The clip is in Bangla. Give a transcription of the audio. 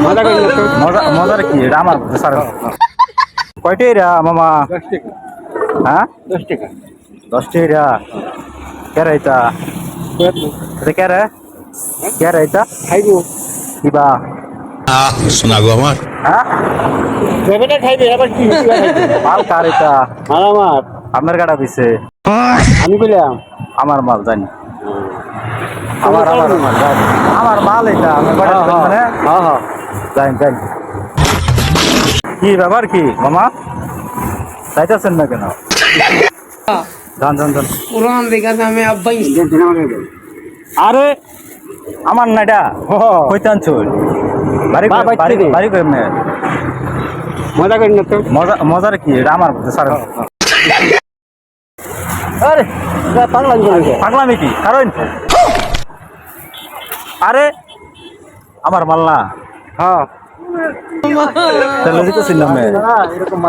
মজার কি এটা আমার স্যার কয়টা এরা মামা 10 টাকা হ্যাঁ 10 টাকা 10টা এরা কেরা এটা এটা কেরা কেরা এটা খাইবো কিবা শোনাগো আমার হ্যাঁ দেবেটা খাইবে আবার কি মাল কার এটা মাল আমার আপনার গাড়া দিছে আমি কইলাম আমার মাল জানি আমার মাল জানি আমার মাল এটা আমি গাড়া দিবেন মানে হ্যাঁ হ্যাঁ জানি জানি কি ব্যাপার কি মামা চাইতেছেন না কেন যান যান যান পুরান দেখা আমি আব্বাই আরে আমার না এটা কইতে আনছুন বাড়ি বাড়ি বাড়ি থেকে। বাড়ি কেমনে মজা করি না তো মজার কি এটা আমার স্যার আরে পাগলামি করে পাগলামি কি কারণ আরে আমার মাল না হ্যাঁ তাহলে দিতেছিলাম এরকম